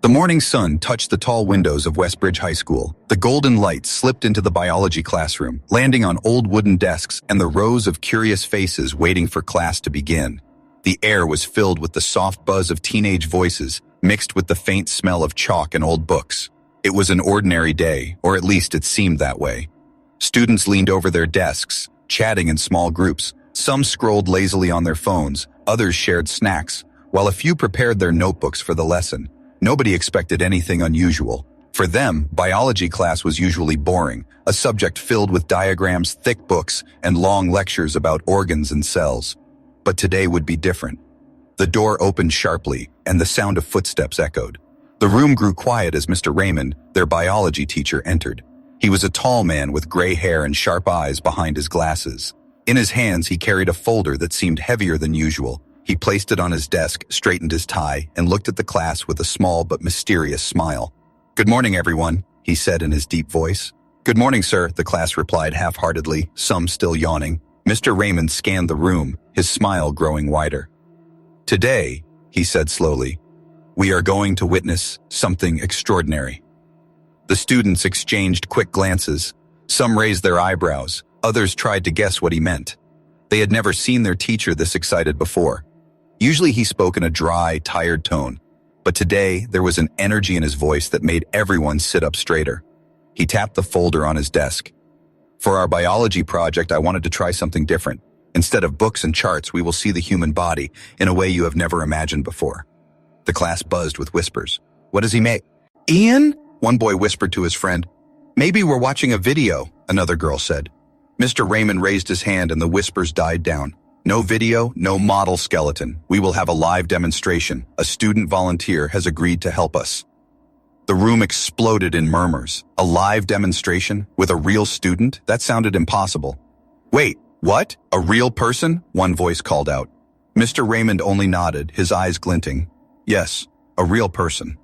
The morning sun touched the tall windows of Westbridge High School. The golden light slipped into the biology classroom, landing on old wooden desks and the rows of curious faces waiting for class to begin. The air was filled with the soft buzz of teenage voices, mixed with the faint smell of chalk and old books. It was an ordinary day, or at least it seemed that way. Students leaned over their desks, chatting in small groups. Some scrolled lazily on their phones, others shared snacks, while a few prepared their notebooks for the lesson. Nobody expected anything unusual. For them, biology class was usually boring, a subject filled with diagrams, thick books, and long lectures about organs and cells. But today would be different. The door opened sharply, and the sound of footsteps echoed. The room grew quiet as Mr. Raymond, their biology teacher, entered. He was a tall man with gray hair and sharp eyes behind his glasses. In his hands, he carried a folder that seemed heavier than usual. He placed it on his desk, straightened his tie, and looked at the class with a small but mysterious smile. "Good morning, everyone," he said in his deep voice. "Good morning, sir," the class replied half-heartedly, some still yawning. Mr. Raymond scanned the room, his smile growing wider. "Today," he said slowly, "we are going to witness something extraordinary." The students exchanged quick glances. Some raised their eyebrows, others tried to guess what he meant. They had never seen their teacher this excited before. Usually he spoke in a dry, tired tone, but today there was an energy in his voice that made everyone sit up straighter. He tapped the folder on his desk. "For our biology project, I wanted to try something different. Instead of books and charts, we will see the human body in a way you have never imagined before." The class buzzed with whispers. "What does he make?" "Ian?" one boy whispered to his friend. "Maybe we're watching a video," another girl said. Mr. Raymond raised his hand and the whispers died down. "No video, no model skeleton. We will have a live demonstration. A student volunteer has agreed to help us." The room exploded in murmurs. A live demonstration? With a real student? That sounded impossible. "Wait, what? A real person?" one voice called out. Mr. Raymond only nodded, his eyes glinting. "Yes, a real person."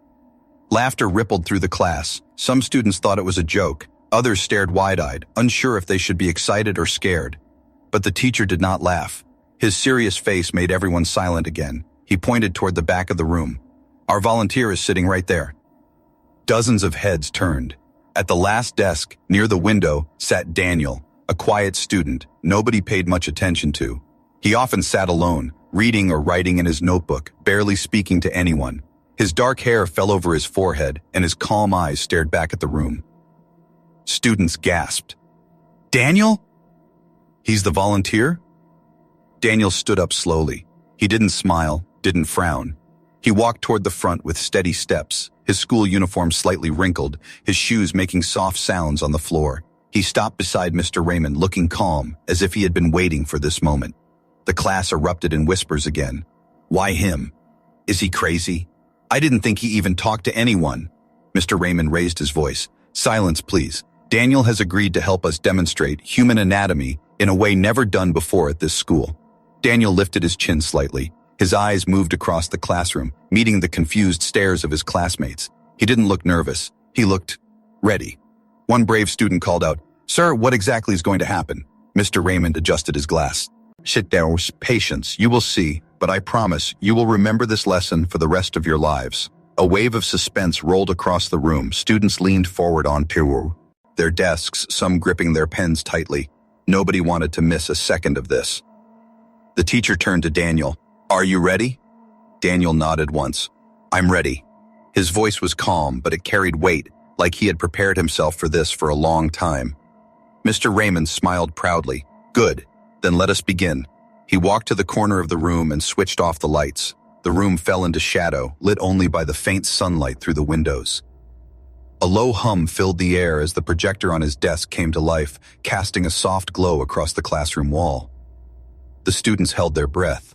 Laughter rippled through the class. Some students thought it was a joke. Others stared wide-eyed, unsure if they should be excited or scared. But the teacher did not laugh. His serious face made everyone silent again. He pointed toward the back of the room. "Our volunteer is sitting right there." Dozens of heads turned. At the last desk, near the window, sat Daniel, a quiet student nobody paid much attention to. He often sat alone, reading or writing in his notebook, barely speaking to anyone. His dark hair fell over his forehead, and his calm eyes stared back at the room. Students gasped. "Daniel? He's the volunteer?" Daniel stood up slowly. He didn't smile, didn't frown. He walked toward the front with steady steps, his school uniform slightly wrinkled, his shoes making soft sounds on the floor. He stopped beside Mr. Raymond, looking calm, as if he had been waiting for this moment. The class erupted in whispers again. "Why him? Is he crazy? I didn't think he even talked to anyone." Mr. Raymond raised his voice. "Silence, please. Daniel has agreed to help us demonstrate human anatomy in a way never done before at this school." Daniel lifted his chin slightly. His eyes moved across the classroom, meeting the confused stares of his classmates. He didn't look nervous. He looked ready. One brave student called out, "Sir, what exactly is going to happen?" Mr. Raymond adjusted his glass. "Sit down with patience. You will see, but I promise you will remember this lesson for the rest of your lives." A wave of suspense rolled across the room. Students leaned forward onto their desks, some gripping their pens tightly. Nobody wanted to miss a second of this. The teacher turned to Daniel. "Are you ready?" Daniel nodded once. "I'm ready." His voice was calm, but it carried weight, like he had prepared himself for this for a long time. Mr. Raymond smiled proudly. "Good, then let us begin." He walked to the corner of the room and switched off the lights. The room fell into shadow, lit only by the faint sunlight through the windows. A low hum filled the air as the projector on his desk came to life, casting a soft glow across the classroom wall. The students held their breath.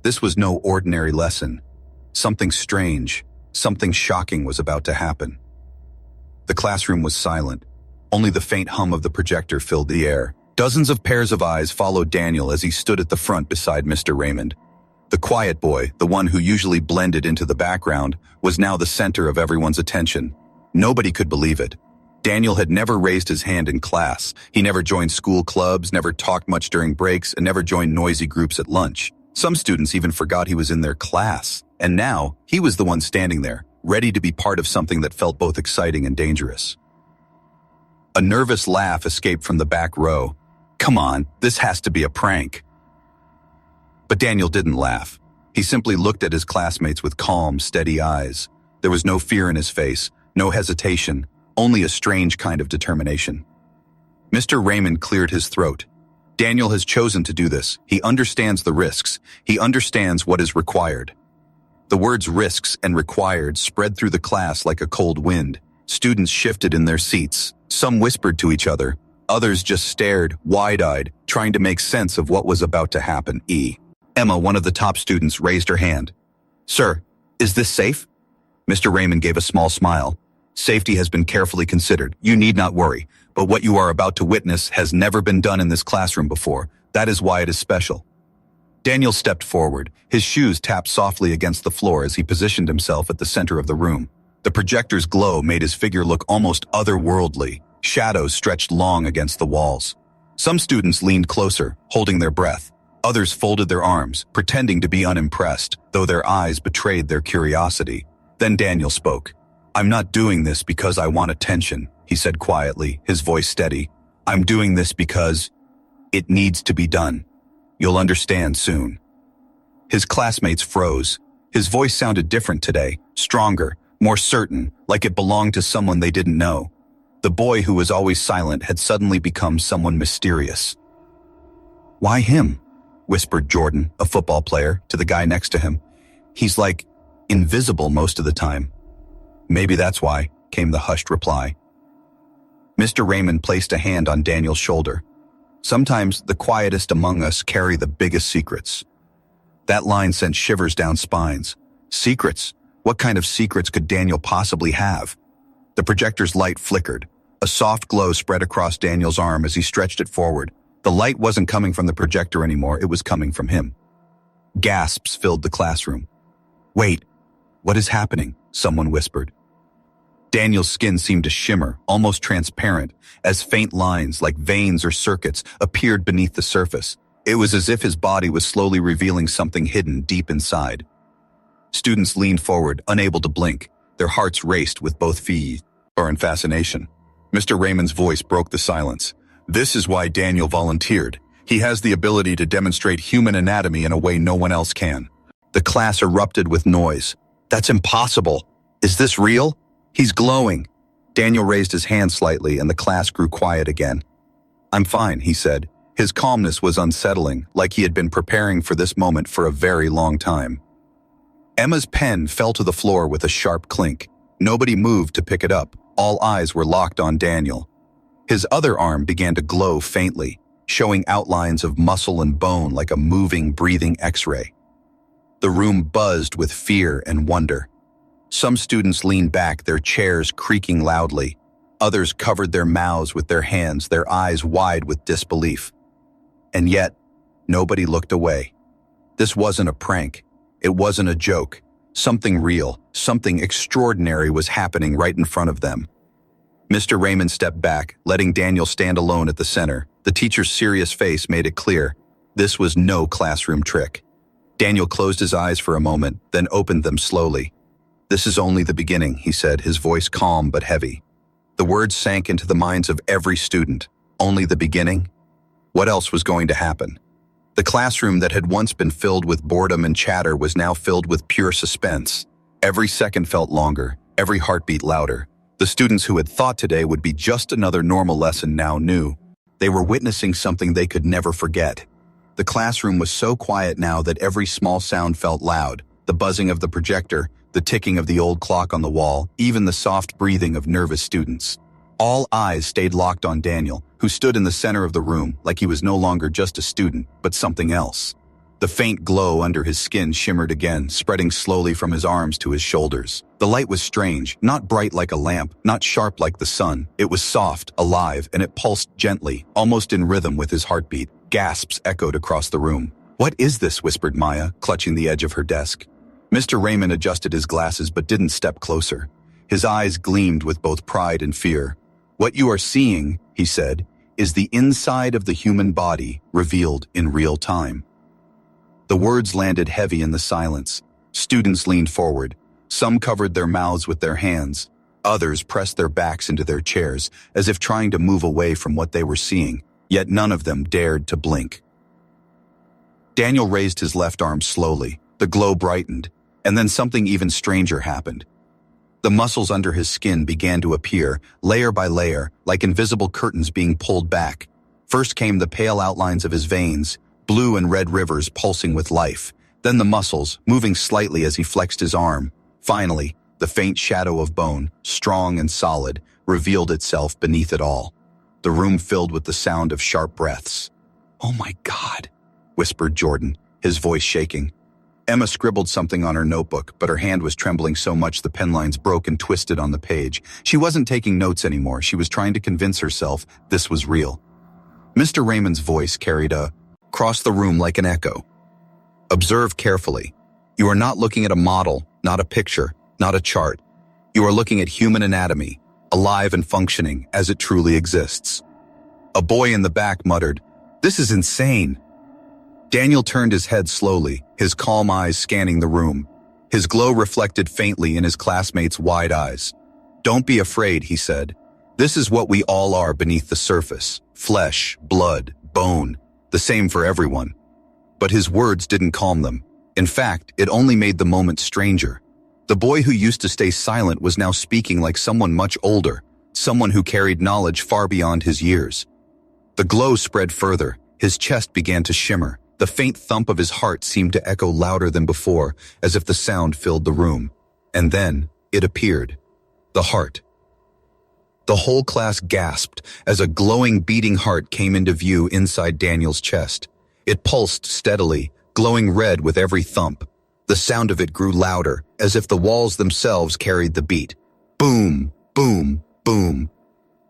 This was no ordinary lesson. Something strange, something shocking was about to happen. The classroom was silent. Only the faint hum of the projector filled the air. Dozens of pairs of eyes followed Daniel as he stood at the front beside Mr. Raymond. The quiet boy, the one who usually blended into the background, was now the center of everyone's attention. Nobody could believe it. Daniel had never raised his hand in class. He never joined school clubs, never talked much during breaks, and never joined noisy groups at lunch. Some students even forgot he was in their class. And now, he was the one standing there, ready to be part of something that felt both exciting and dangerous. A nervous laugh escaped from the back row. "Come on, this has to be a prank." But Daniel didn't laugh. He simply looked at his classmates with calm, steady eyes. There was no fear in his face, no hesitation, only a strange kind of determination. Mr. Raymond cleared his throat. Daniel has chosen to do this. He understands the risks. He understands what is required. The words risks and required spread through the class like a cold wind. Students shifted in their seats. Some whispered to each other. Others just stared, wide-eyed, trying to make sense of what was about to happen. Emma, one of the top students, raised her hand. "Sir, is this safe?" Mr. Raymond gave a small smile. "Safety has been carefully considered. You need not worry. But what you are about to witness has never been done in this classroom before. That is why it is special." Daniel stepped forward. His shoes tapped softly against the floor as he positioned himself at the center of the room. The projector's glow made his figure look almost otherworldly. Shadows stretched long against the walls. Some students leaned closer, holding their breath. Others folded their arms, pretending to be unimpressed, though their eyes betrayed their curiosity. Then Daniel spoke. "I'm not doing this because I want attention," he said quietly, his voice steady. "I'm doing this because it needs to be done. You'll understand soon." His classmates froze. His voice sounded different today, stronger, more certain, like it belonged to someone they didn't know. The boy who was always silent had suddenly become someone mysterious. "Why him?" whispered Jordan, a football player, to the guy next to him. "He's like invisible most of the time." "Maybe that's why," came the hushed reply. Mr. Raymond placed a hand on Daniel's shoulder. "Sometimes the quietest among us carry the biggest secrets." That line sent shivers down spines. Secrets? What kind of secrets could Daniel possibly have? The projector's light flickered. A soft glow spread across Daniel's arm as he stretched it forward. The light wasn't coming from the projector anymore, it was coming from him. Gasps filled the classroom. "Wait, what is happening?" someone whispered. Daniel's skin seemed to shimmer, almost transparent, as faint lines, like veins or circuits, appeared beneath the surface. It was as if his body was slowly revealing something hidden deep inside. Students leaned forward, unable to blink. Their hearts raced with both feet or in fascination. Mr. Raymond's voice broke the silence. "This is why Daniel volunteered. He has the ability to demonstrate human anatomy in a way no one else can." The class erupted with noise. "That's impossible. Is this real? He's glowing." Daniel raised his hand slightly and the class grew quiet again. "I'm fine," he said. His calmness was unsettling, like he had been preparing for this moment for a very long time. Emma's pen fell to the floor with a sharp clink. Nobody moved to pick it up. All eyes were locked on Daniel. His other arm began to glow faintly, showing outlines of muscle and bone like a moving, breathing X-ray. The room buzzed with fear and wonder. Some students leaned back, their chairs creaking loudly. Others covered their mouths with their hands, their eyes wide with disbelief. And yet, nobody looked away. This wasn't a prank. It wasn't a joke. Something real, something extraordinary was happening right in front of them. Mr. Raymond stepped back, letting Daniel stand alone at the center. The teacher's serious face made it clear. This was no classroom trick. Daniel closed his eyes for a moment, then opened them slowly. "This is only the beginning," he said, his voice calm but heavy. The words sank into the minds of every student. Only the beginning? What else was going to happen? The classroom that had once been filled with boredom and chatter was now filled with pure suspense. Every second felt longer, every heartbeat louder. The students who had thought today would be just another normal lesson now knew. They were witnessing something they could never forget. The classroom was so quiet now that every small sound felt loud. The buzzing of the projector, the ticking of the old clock on the wall, even the soft breathing of nervous students. All eyes stayed locked on Daniel, who stood in the center of the room like he was no longer just a student, but something else. The faint glow under his skin shimmered again, spreading slowly from his arms to his shoulders. The light was strange, not bright like a lamp, not sharp like the sun. It was soft, alive, and it pulsed gently, almost in rhythm with his heartbeat. Gasps echoed across the room. "What is this?" whispered Maya, clutching the edge of her desk. Mr. Raymond adjusted his glasses but didn't step closer. His eyes gleamed with both pride and fear. "What you are seeing," he said, "is the inside of the human body revealed in real time." The words landed heavy in the silence. Students leaned forward. Some covered their mouths with their hands. Others pressed their backs into their chairs, as if trying to move away from what they were seeing, yet none of them dared to blink. Daniel raised his left arm slowly. The glow brightened, and then something even stranger happened. The muscles under his skin began to appear, layer by layer, like invisible curtains being pulled back. First came the pale outlines of his veins, blue and red rivers pulsing with life. Then the muscles, moving slightly as he flexed his arm. Finally, the faint shadow of bone, strong and solid, revealed itself beneath it all. The room filled with the sound of sharp breaths. "Oh my God," whispered Jordan, his voice shaking. Emma scribbled something on her notebook, but her hand was trembling so much the pen lines broke and twisted on the page. She wasn't taking notes anymore. She was trying to convince herself this was real. Mr. Raymond's voice carried across the room like an echo. "Observe carefully. You are not looking at a model, not a picture, not a chart. You are looking at human anatomy, alive and functioning as it truly exists." A boy in the back muttered, "This is insane." Daniel turned his head slowly, his calm eyes scanning the room. His glow reflected faintly in his classmates' wide eyes. "Don't be afraid," he said. "This is what we all are beneath the surface. Flesh, blood, bone, the same for everyone." But his words didn't calm them. In fact, it only made the moment stranger. The boy who used to stay silent was now speaking like someone much older, someone who carried knowledge far beyond his years. The glow spread further. His chest began to shimmer. The faint thump of his heart seemed to echo louder than before, as if the sound filled the room. And then it appeared. The heart. The whole class gasped as a glowing, beating heart came into view inside Daniel's chest. It pulsed steadily, glowing red with every thump. The sound of it grew louder, as if the walls themselves carried the beat. Boom, boom, boom.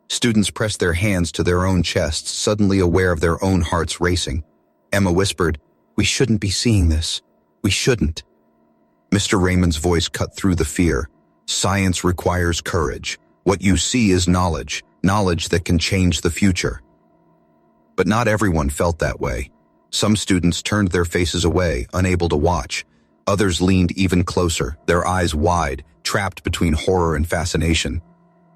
Students pressed their hands to their own chests, suddenly aware of their own hearts racing. Emma whispered, "We shouldn't be seeing this. We shouldn't." Mr. Raymond's voice cut through the fear. "Science requires courage. What you see is knowledge, knowledge that can change the future." But not everyone felt that way. Some students turned their faces away, unable to watch. Others leaned even closer, their eyes wide, trapped between horror and fascination.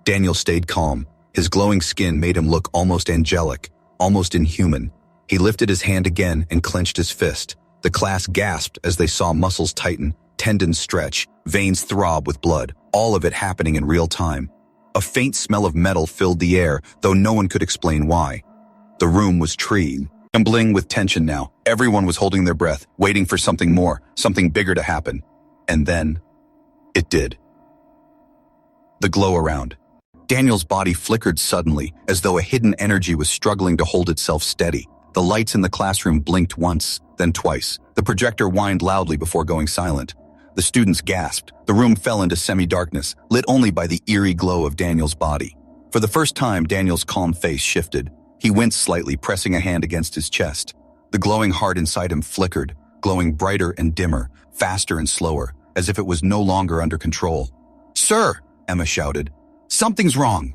Daniel stayed calm. His glowing skin made him look almost angelic, almost inhuman. He lifted his hand again and clenched his fist. The class gasped as they saw muscles tighten, tendons stretch, veins throb with blood, all of it happening in real time. A faint smell of metal filled the air, though no one could explain why. The room was trembling with tension now. Everyone was holding their breath, waiting for something more, something bigger to happen. And then, it did. The glow around. Daniel's body flickered suddenly, as though a hidden energy was struggling to hold itself steady. The lights in the classroom blinked once, then twice. The projector whined loudly before going silent. The students gasped. The room fell into semi-darkness, lit only by the eerie glow of Daniel's body. For the first time, Daniel's calm face shifted. He winced slightly, pressing a hand against his chest. The glowing heart inside him flickered, glowing brighter and dimmer, faster and slower, as if it was no longer under control. "Sir!" Emma shouted. "Something's wrong!"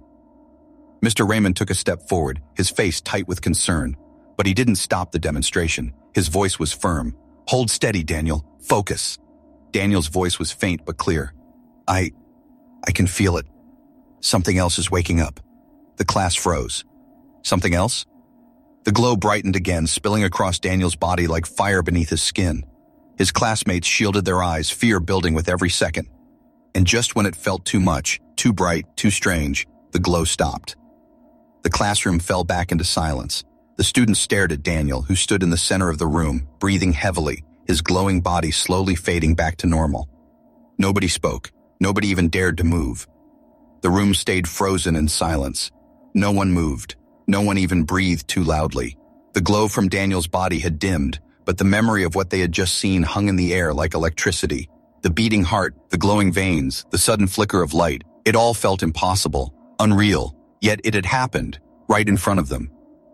Mr. Raymond took a step forward, his face tight with concern. But he didn't stop the demonstration. His voice was firm. "Hold steady, Daniel. Focus." Daniel's voice was faint but clear. I can feel it. Something else is waking up." The class froze. Something else? The glow brightened again, spilling across Daniel's body like fire beneath his skin. His classmates shielded their eyes, fear building with every second. And just when it felt too much, too bright, too strange, the glow stopped. The classroom fell back into silence. The students stared at Daniel, who stood in the center of the room, breathing heavily, his glowing body slowly fading back to normal. Nobody spoke. Nobody even dared to move. The room stayed frozen in silence. No one moved. No one even breathed too loudly. The glow from Daniel's body had dimmed, but the memory of what they had just seen hung in the air like electricity. The beating heart, the glowing veins, the sudden flicker of light, it all felt impossible, unreal, yet it had happened, right in front of them.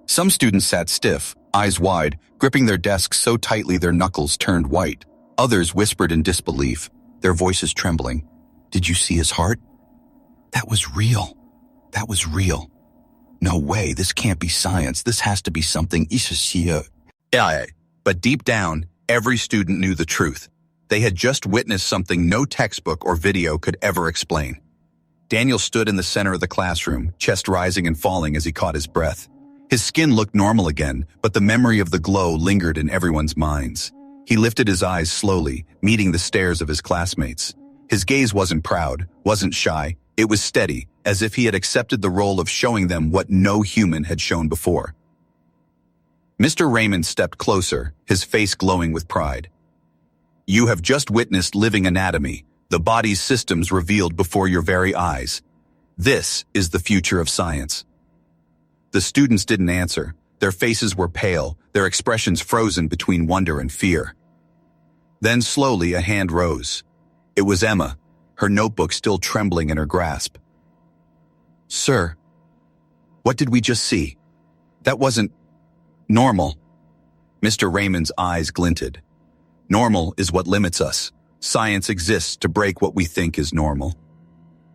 Some students sat stiff, eyes wide, gripping their desks so tightly their knuckles turned white. Others whispered in disbelief, their voices trembling. "Did you see his heart? That was real. That was real. No way, this can't be science. This has to be something. But deep down, every student knew the truth. They had just witnessed something no textbook or video could ever explain. Daniel stood in the center of the classroom, chest rising and falling as he caught his breath. His skin looked normal again, but the memory of the glow lingered in everyone's minds. He lifted his eyes slowly, meeting the stares of his classmates. His gaze wasn't proud, wasn't shy. It was steady, as if he had accepted the role of showing them what no human had shown before. Mr. Raymond stepped closer, his face glowing with pride. You have just witnessed living anatomy, the body's systems revealed before your very eyes. This is the future of science. The students didn't answer. Their faces were pale, their expressions frozen between wonder and fear. Then slowly a hand rose. It was Emma, her notebook still trembling in her grasp. Sir, what did we just see? That wasn't normal. Mr. Raymond's eyes glinted. Normal is what limits us. Science exists to break what we think is normal.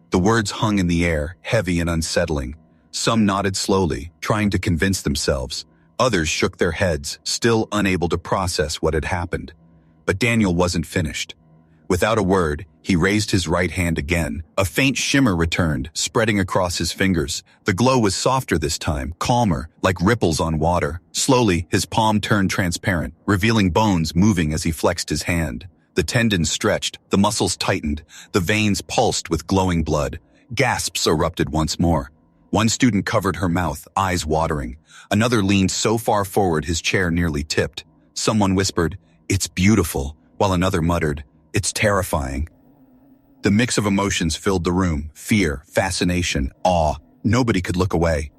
The words hung in the air, heavy and unsettling. Some nodded slowly, trying to convince themselves. Others shook their heads, still unable to process what had happened. But Daniel wasn't finished. Without a word, he raised his right hand again. A faint shimmer returned, spreading across his fingers. The glow was softer this time, calmer, like ripples on water. Slowly, his palm turned transparent, revealing bones moving as he flexed his hand. The tendons stretched, the muscles tightened, the veins pulsed with glowing blood. Gasps erupted once more. One student covered her mouth, eyes watering. Another leaned so far forward his chair nearly tipped. Someone whispered, "It's beautiful," while another muttered, "It's terrifying." The mix of emotions filled the room, fear, fascination, awe. Nobody could look away.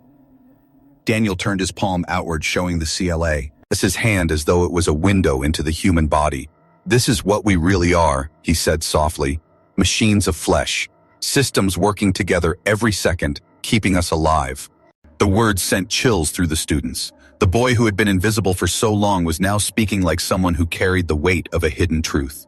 Daniel turned his palm outward, showing the CLA, his hand as though it was a window into the human body. "This is what we really are," he said softly. "Machines of flesh. Systems working together every second, keeping us alive." The words sent chills through the students. The boy who had been invisible for so long was now speaking like someone who carried the weight of a hidden truth.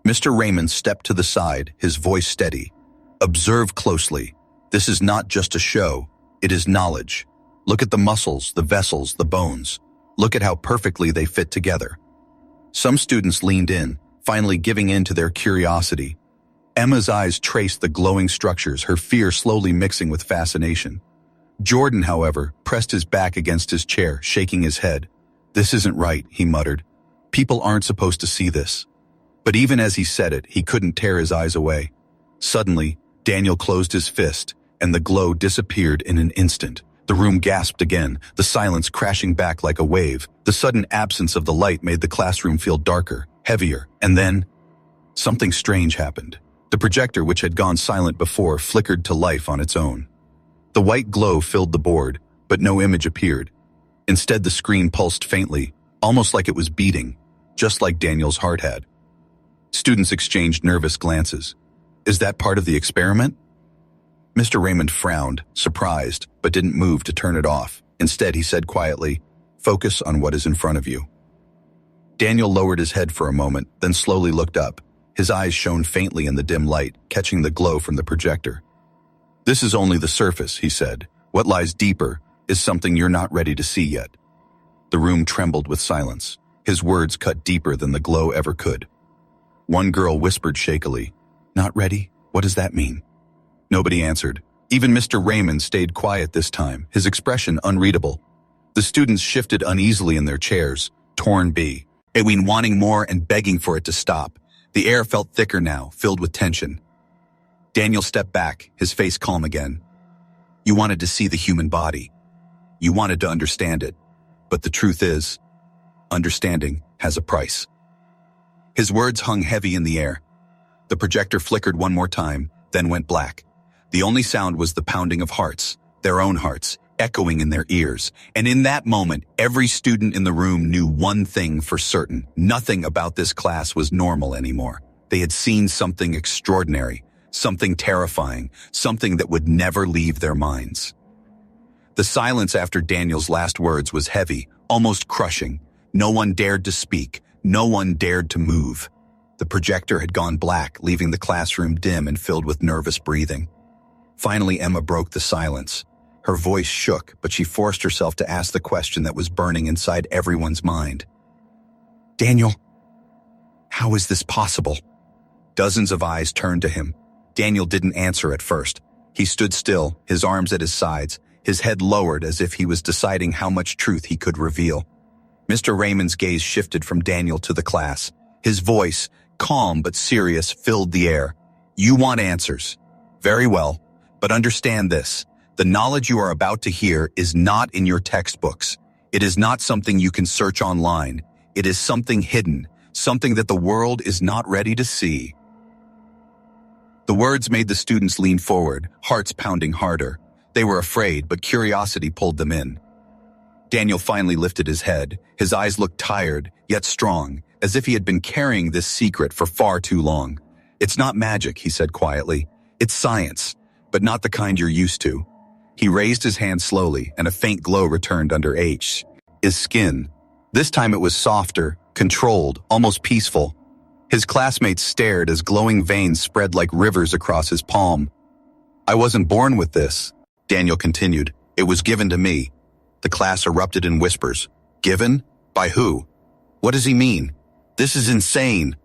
Mr. Raymond stepped to the side, his voice steady. "Observe closely. This is not just a show. It is knowledge. Look at the muscles, the vessels, the bones. Look at how perfectly they fit together." Some students leaned in, finally giving in to their curiosity. Emma's eyes traced the glowing structures, her fear slowly mixing with fascination. Jordan, however, pressed his back against his chair, shaking his head. "This isn't right," he muttered. "People aren't supposed to see this." But even as he said it, he couldn't tear his eyes away. Suddenly, Daniel closed his fist, and the glow disappeared in an instant. The room gasped again, the silence crashing back like a wave. The sudden absence of the light made the classroom feel darker, heavier, and then something strange happened. The projector, which had gone silent before, flickered to life on its own. The white glow filled the board, but no image appeared. Instead, the screen pulsed faintly, almost like it was beating, just like Daniel's heart had. Students exchanged nervous glances. "Is that part of the experiment?" Mr. Raymond frowned, surprised, but didn't move to turn it off. Instead, he said quietly, "Focus on what is in front of you." Daniel lowered his head for a moment, then slowly looked up. His eyes shone faintly in the dim light, catching the glow from the projector. "This is only the surface," he said. "What lies deeper is something you're not ready to see yet." The room trembled with silence. His words cut deeper than the glow ever could. One girl whispered shakily, "Not ready? What does that mean?" Nobody answered. Even Mr. Raymond stayed quiet this time, his expression unreadable. The students shifted uneasily in their chairs, torn between wanting more and begging for it to stop. The air felt thicker now, filled with tension. Daniel stepped back, his face calm again. "You wanted to see the human body. You wanted to understand it. But the truth is, understanding has a price." His words hung heavy in the air. The projector flickered one more time, then went black. The only sound was the pounding of hearts, their own hearts, echoing in their ears. And in that moment, every student in the room knew one thing for certain. Nothing about this class was normal anymore. They had seen something extraordinary, something terrifying, something that would never leave their minds. The silence after Daniel's last words was heavy, almost crushing. No one dared to speak. No one dared to move. The projector had gone black, leaving the classroom dim and filled with nervous breathing. Finally, Emma broke the silence. Her voice shook, but she forced herself to ask the question that was burning inside everyone's mind. "Daniel, How is this possible? Dozens of eyes turned to him. Daniel didn't answer at first. He stood still, his arms at his sides, his head lowered as if he was deciding how much truth he could reveal. Mr. Raymond's gaze shifted from Daniel to the class. His voice, calm but serious, filled the air. You want answers. Very well, but understand this. The knowledge you are about to hear is not in your textbooks. It is not something you can search online. It is something hidden, something that the world is not ready to see. The words made the students lean forward, hearts pounding harder. They were afraid, but curiosity pulled them in. Daniel finally lifted his head. His eyes looked tired, yet strong, as if he had been carrying this secret for far too long. It's not magic, he said quietly. It's science, but not the kind you're used to. He raised his hand slowly, and a faint glow returned under his skin. This time it was softer, controlled, almost peaceful. His classmates stared as glowing veins spread like rivers across his palm. I wasn't born with this, Daniel continued. It was given to me. The class erupted in whispers. Given? By who? What does he mean? This is insane.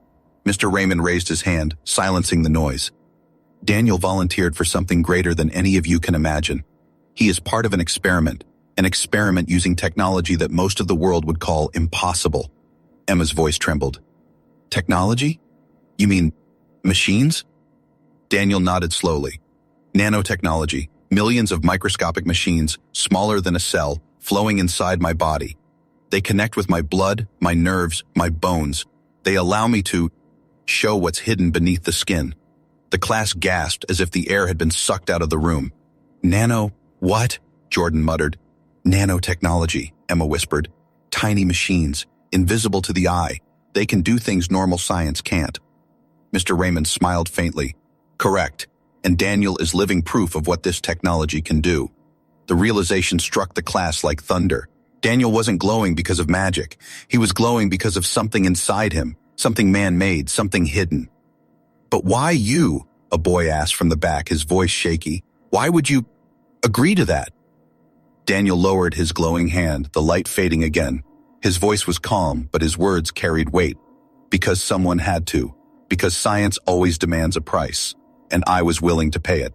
Mr. Raymond raised his hand, silencing the noise. Daniel volunteered for something greater than any of you can imagine. He is part of an experiment using technology that most of the world would call impossible. Emma's voice trembled. Technology? You mean machines? Daniel nodded slowly. Nanotechnology, millions of microscopic machines, smaller than a cell, flowing inside my body. They connect with my blood, my nerves, my bones. They allow me to show what's hidden beneath the skin. The class gasped as if the air had been sucked out of the room. What? Jordan muttered. Nanotechnology, Emma whispered. Tiny machines, invisible to the eye. They can do things normal science can't. Mr. Raymond smiled faintly. Correct. And Daniel is living proof of what this technology can do. The realization struck the class like thunder. Daniel wasn't glowing because of magic. He was glowing because of something inside him, something man-made, something hidden. But why you? A boy asked from the back, his voice shaky. Why would you agree to that? Daniel lowered his glowing hand, the light fading again. His voice was calm, but his words carried weight. Because someone had to. Because science always demands a price. And I was willing to pay it.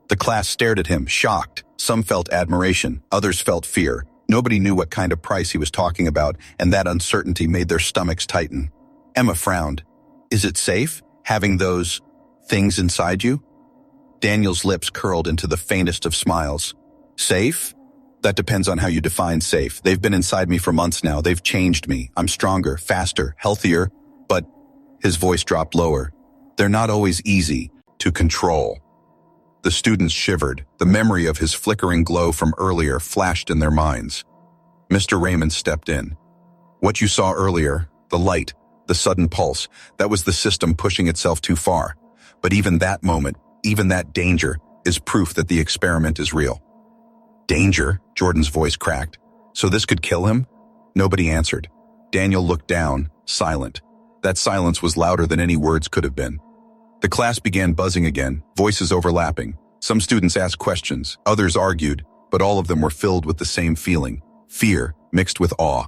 The class stared at him, shocked. Some felt admiration, others felt fear. Nobody knew what kind of price he was talking about, and that uncertainty made their stomachs tighten. Emma frowned. Is it safe, having those things inside you? Daniel's lips curled into the faintest of smiles. Safe? That depends on how you define safe. They've been inside me for months now. They've changed me. I'm stronger, faster, healthier, but his voice dropped lower. They're not always easy to control. The students shivered. The memory of his flickering glow from earlier flashed in their minds. Mr. Raymond stepped in. What you saw earlier, the light, the sudden pulse, that was the system pushing itself too far. But even that moment, even that danger, is proof that the experiment is real. Danger? Jordan's voice cracked. So this could kill him? Nobody answered. Daniel looked down, silent. That silence was louder than any words could have been. The class began buzzing again, voices overlapping. Some students asked questions, others argued, but all of them were filled with the same feeling, fear mixed with awe.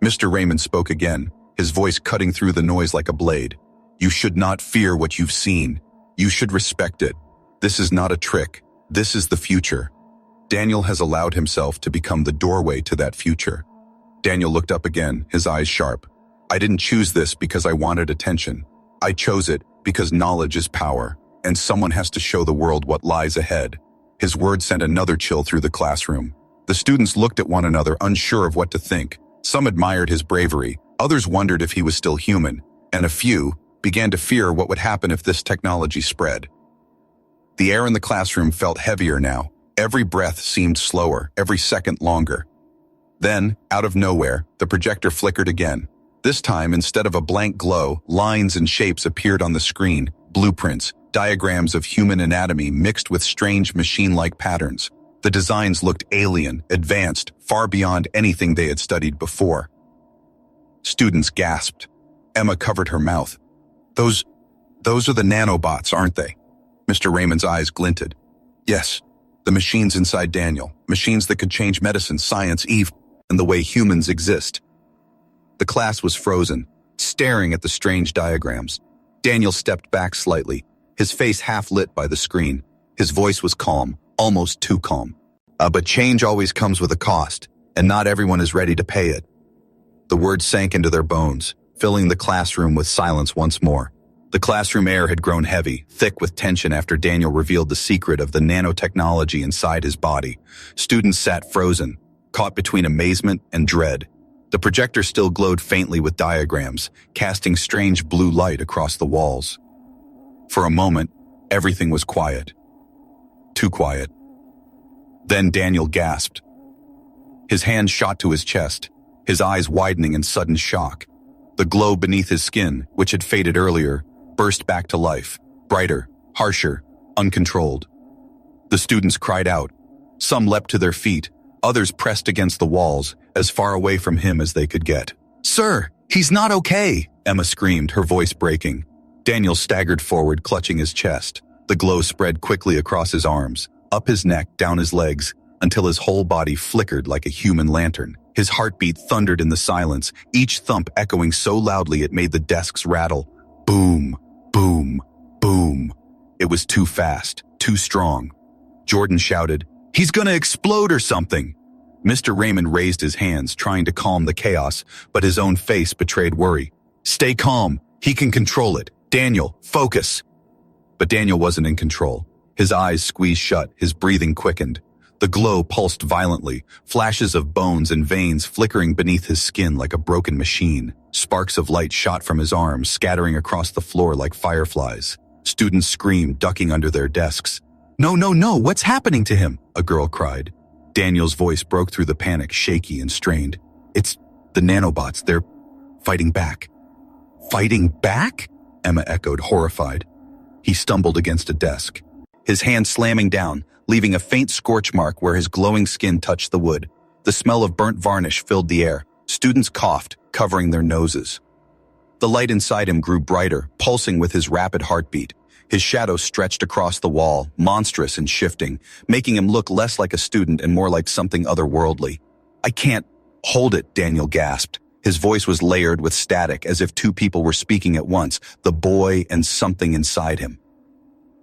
Mr. Raymond spoke again, his voice cutting through the noise like a blade. You should not fear what you've seen. You should respect it. This is not a trick. This is the future. Daniel has allowed himself to become the doorway to that future. Daniel looked up again, his eyes sharp. I didn't choose this because I wanted attention. I chose it because knowledge is power, and someone has to show the world what lies ahead. His words sent another chill through the classroom. The students looked at one another, unsure of what to think. Some admired his bravery, others wondered if he was still human, and a few began to fear what would happen if this technology spread. The air in the classroom felt heavier now. Every breath seemed slower, every second longer. Then, out of nowhere, the projector flickered again. This time, instead of a blank glow, lines and shapes appeared on the screen, blueprints, diagrams of human anatomy mixed with strange machine-like patterns. The designs looked alien, advanced, far beyond anything they had studied before. Students gasped. Emma covered her mouth. Those are the nanobots, aren't they? Mr. Raymond's eyes glinted. Yes, the machines inside Daniel, machines that could change medicine, science, even the way humans exist. The class was frozen. staring at the strange diagrams. Daniel stepped back slightly, his face half lit by the screen. His voice was calm, almost too calm. But change always comes with a cost, and not everyone is ready to pay it. The words sank into their bones, filling the classroom with silence once more. The classroom air had grown heavy, thick with tension after Daniel revealed the secret of the nanotechnology inside his body. Students sat frozen, caught between amazement and dread. The projector still glowed faintly with diagrams, casting strange blue light across the walls. For a moment, everything was quiet. Too quiet. Then Daniel gasped. His hand shot to his chest, his eyes widening in sudden shock. The glow beneath his skin, which had faded earlier, burst back to life, brighter, harsher, uncontrolled. The students cried out. Some leapt to their feet, others pressed against the walls, as far away from him as they could get. "Sir, he's not okay," Emma screamed, her voice breaking. Daniel staggered forward, clutching his chest. The glow spread quickly across his arms, up his neck, down his legs, until his whole body flickered like a human lantern. His heartbeat thundered in the silence, each thump echoing so loudly it made the desks rattle. Boom, boom, boom. It was too fast, too strong. Jordan shouted, "He's gonna explode or something!" Mr. Raymond raised his hands, trying to calm the chaos, but his own face betrayed worry. "Stay calm. He can control it. Daniel, focus." But Daniel wasn't in control. His eyes squeezed shut, his breathing quickened. The glow pulsed violently, flashes of bones and veins flickering beneath his skin like a broken machine. Sparks of light shot from his arms, scattering across the floor like fireflies. Students screamed, ducking under their desks. "No, no, no, what's happening to him?" a girl cried. Daniel's voice broke through the panic, shaky and strained. "It's the nanobots. They're fighting back." "Fighting back?" Emma echoed, horrified. He stumbled against a desk, his hand slamming down, leaving a faint scorch mark where his glowing skin touched the wood. The smell of burnt varnish filled the air. Students coughed, covering their noses. The light inside him grew brighter, pulsing with his rapid heartbeat. His shadow stretched across the wall, monstrous and shifting, making him look less like a student and more like something otherworldly. "I can't hold it," Daniel gasped. His voice was layered with static, as if two people were speaking at once, the boy and something inside him.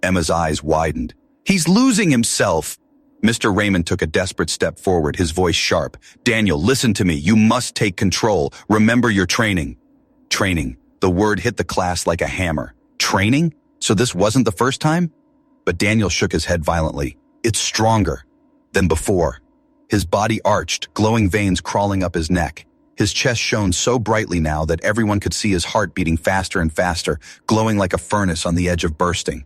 Emma's eyes widened. "He's losing himself!" Mr. Raymond took a desperate step forward, his voice sharp. "Daniel, listen to me. You must take control. Remember your training." Training. The word hit the class like a hammer. Training? So this wasn't the first time? But Daniel shook his head violently. "It's stronger than before." His body arched, glowing veins crawling up his neck. His chest shone so brightly now that everyone could see his heart beating faster and faster, glowing like a furnace on the edge of bursting.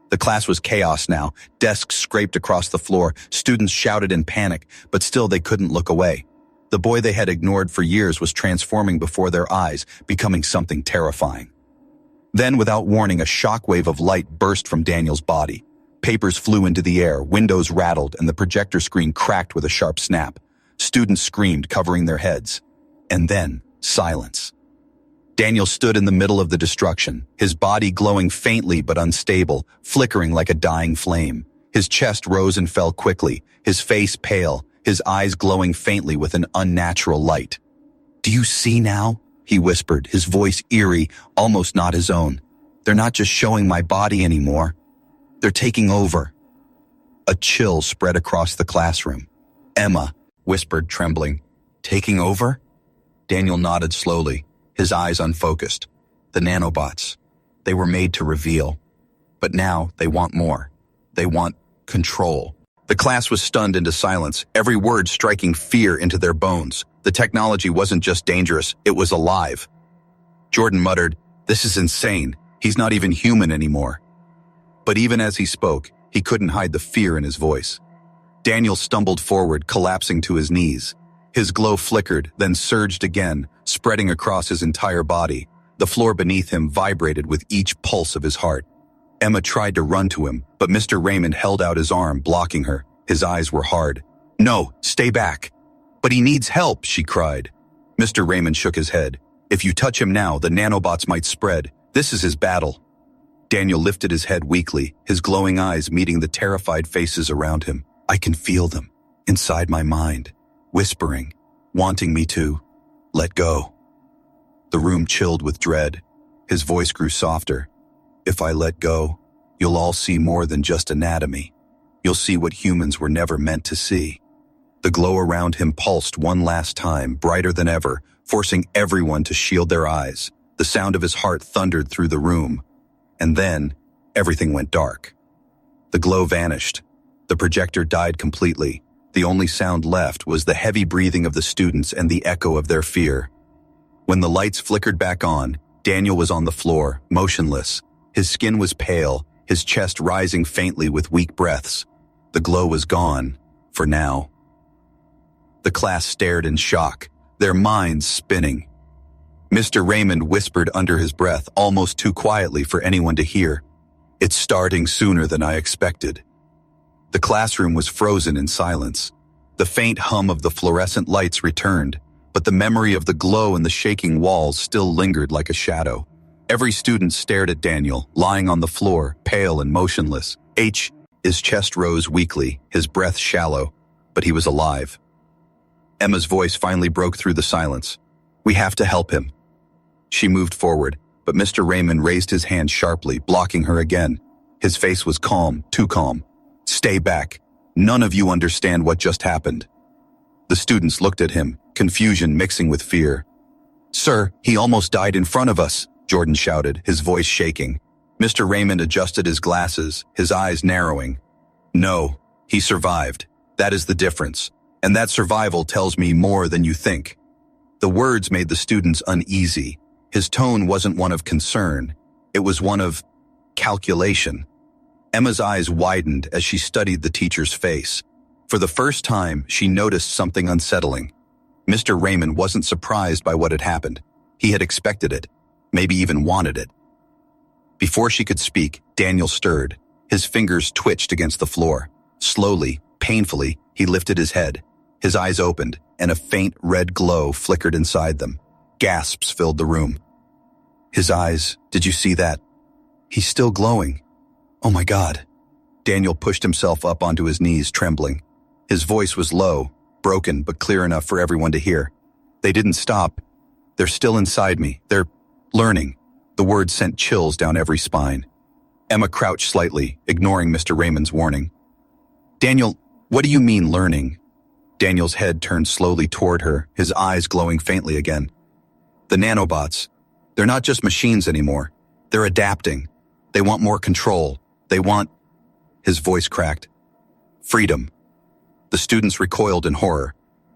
The class was chaos now. Desks scraped across the floor. Students shouted in panic, but still they couldn't look away. The boy they had ignored for years was transforming before their eyes, becoming something terrifying. Then, without warning, a shockwave of light burst from Daniel's body. Papers flew into the air, windows rattled, and the projector screen cracked with a sharp snap. Students screamed, covering their heads. And then, silence. Daniel stood in the middle of the destruction, his body glowing faintly but unstable, flickering like a dying flame. His chest rose and fell quickly, his face pale, his eyes glowing faintly with an unnatural light. "Do you see now?" he whispered, his voice eerie, almost not his own. "They're not just showing my body anymore. They're taking over." A chill spread across the classroom. "Emma," whispered, trembling. "Taking over?" Daniel nodded slowly, his eyes unfocused. The nanobots. They were made to reveal. But now they want more. They want control. The class was stunned into silence, every word striking fear into their bones. The technology wasn't just dangerous, it was alive. Jordan muttered, "This is insane. He's not even human anymore." But even as he spoke, he couldn't hide the fear in his voice. Daniel stumbled forward, collapsing to his knees. His glow flickered, then surged again, spreading across his entire body. The floor beneath him vibrated with each pulse of his heart. Emma tried to run to him, but Mr. Raymond held out his arm, blocking her. His eyes were hard. "No, stay back." "But he needs help," she cried. Mr. Raymond shook his head. "If you touch him now, the nanobots might spread. This is his battle." Daniel lifted his head weakly, his glowing eyes meeting the terrified faces around him. "I can feel them, inside my mind, whispering, wanting me to let go." The room chilled with dread. His voice grew softer. If I let go, you'll all see more than just anatomy. You'll see what humans were never meant to see. The glow around him pulsed one last time, brighter than ever, forcing everyone to shield their eyes. The sound of his heart thundered through the room. And then, everything went dark. The glow vanished. The projector died completely. The only sound left was the heavy breathing of the students and the echo of their fear. When the lights flickered back on, Daniel was on the floor, motionless. His skin was pale, his chest rising faintly with weak breaths. The glow was gone, for now. The class stared in shock, their minds spinning. Mr. Raymond whispered under his breath, almost too quietly for anyone to hear, "It's starting sooner than I expected." The classroom was frozen in silence. The faint hum of the fluorescent lights returned, but the memory of the glow and the shaking walls still lingered like a shadow. Every student stared at Daniel, lying on the floor, pale and motionless. His chest rose weakly, his breath shallow, but he was alive. Emma's voice finally broke through the silence. "We have to help him." She moved forward, but Mr. Raymond raised his hand sharply, blocking her again. His face was calm, too calm. "Stay back. None of you understand what just happened." The students looked at him, confusion mixing with fear. "Sir, he almost died in front of us," Jordan shouted, his voice shaking. Mr. Raymond adjusted his glasses, his eyes narrowing. "No, he survived. That is the difference. And that survival tells me more than you think." The words made the students uneasy. His tone wasn't one of concern. It was one of calculation. Emma's eyes widened as she studied the teacher's face. For the first time, she noticed something unsettling. Mr. Raymond wasn't surprised by what had happened. He had expected it, maybe even wanted it. Before she could speak, Daniel stirred. His fingers twitched against the floor. Slowly, painfully, he lifted his head. His eyes opened, and a faint red glow flickered inside them. Gasps filled the room. His eyes, did you see that? He's still glowing. Oh my God. Daniel pushed himself up onto his knees, trembling. His voice was low, broken, but clear enough for everyone to hear. They didn't stop. They're still inside me. They're learning. The words sent chills down every spine. Emma crouched slightly, ignoring Mr. Raymond's warning. "Daniel, what do you mean learning?" Daniel's head turned slowly toward her, his eyes glowing faintly again. "The nanobots, they're not just machines anymore. They're adapting. They want more control. They want..." His voice cracked. "Freedom." The students recoiled in horror.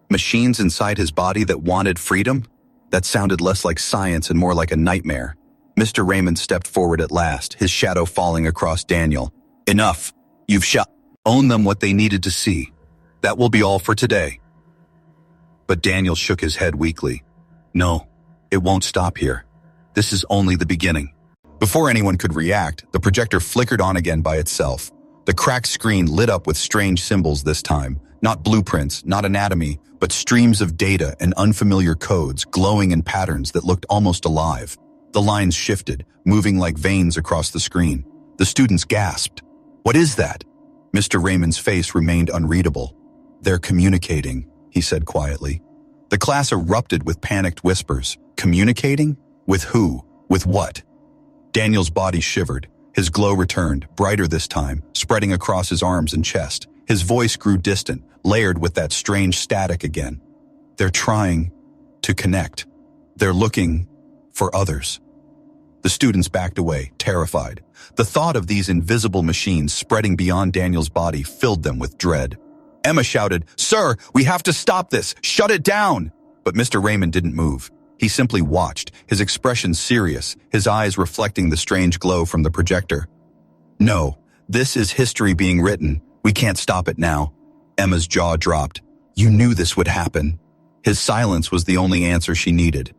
Machines inside his body that wanted freedom? That sounded less like science and more like a nightmare. Mr. Raymond stepped forward at last, his shadow falling across Daniel. "Enough. You've shown them what they needed to see. That will be all for today." But Daniel shook his head weakly. "No, it won't stop here. This is only the beginning." Before anyone could react, the projector flickered on again by itself. The cracked screen lit up with strange symbols this time. Not blueprints, not anatomy, but streams of data and unfamiliar codes glowing in patterns that looked almost alive. The lines shifted, moving like veins across the screen. The students gasped. "What is that?" Mr. Raymond's face remained unreadable. "They're communicating," he said quietly. The class erupted with panicked whispers. Communicating? With who? With what? Daniel's body shivered. His glow returned, brighter this time, spreading across his arms and chest. His voice grew distant, layered with that strange static again. "They're trying to connect. They're looking for others." The students backed away, terrified. The thought of these invisible machines spreading beyond Daniel's body filled them with dread. Emma shouted, "Sir, we have to stop this! Shut it down!" But Mr. Raymond didn't move. He simply watched, his expression serious, his eyes reflecting the strange glow from the projector. "No, this is history being written. We can't stop it now." Emma's jaw dropped. "You knew this would happen." His silence was the only answer she needed.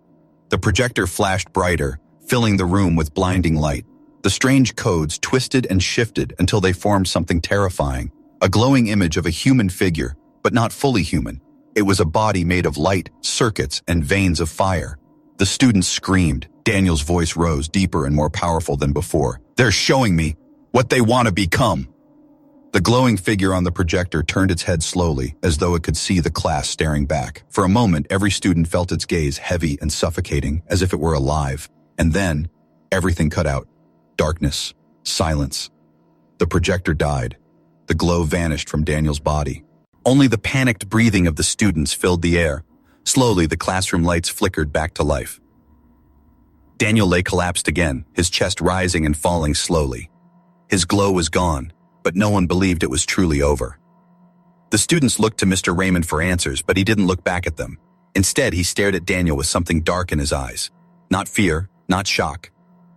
The projector flashed brighter, filling the room with blinding light. The strange codes twisted and shifted until they formed something terrifying. A glowing image of a human figure, but not fully human. It was a body made of light, circuits, and veins of fire. The students screamed. Daniel's voice rose deeper and more powerful than before. "They're showing me what they want to become." The glowing figure on the projector turned its head slowly, as though it could see the class staring back. For a moment, every student felt its gaze heavy and suffocating, as if it were alive. And then, everything cut out. Darkness. Silence. The projector died. The glow vanished from Daniel's body. Only the panicked breathing of the students filled the air. Slowly, the classroom lights flickered back to life. Daniel lay collapsed again, his chest rising and falling slowly. His glow was gone, but no one believed it was truly over. The students looked to Mr. Raymond for answers, but he didn't look back at them. Instead, he stared at Daniel with something dark in his eyes. Not fear, not shock.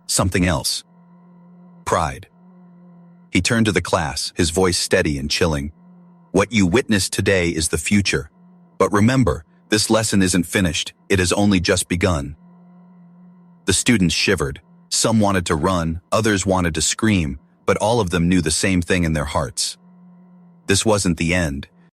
Something else. Pride. He turned to the class, his voice steady and chilling. What you witnessed today is the future. But remember, this lesson isn't finished. It has only just begun. The students shivered. Some wanted to run, others wanted to scream, but all of them knew the same thing in their hearts. This wasn't the end.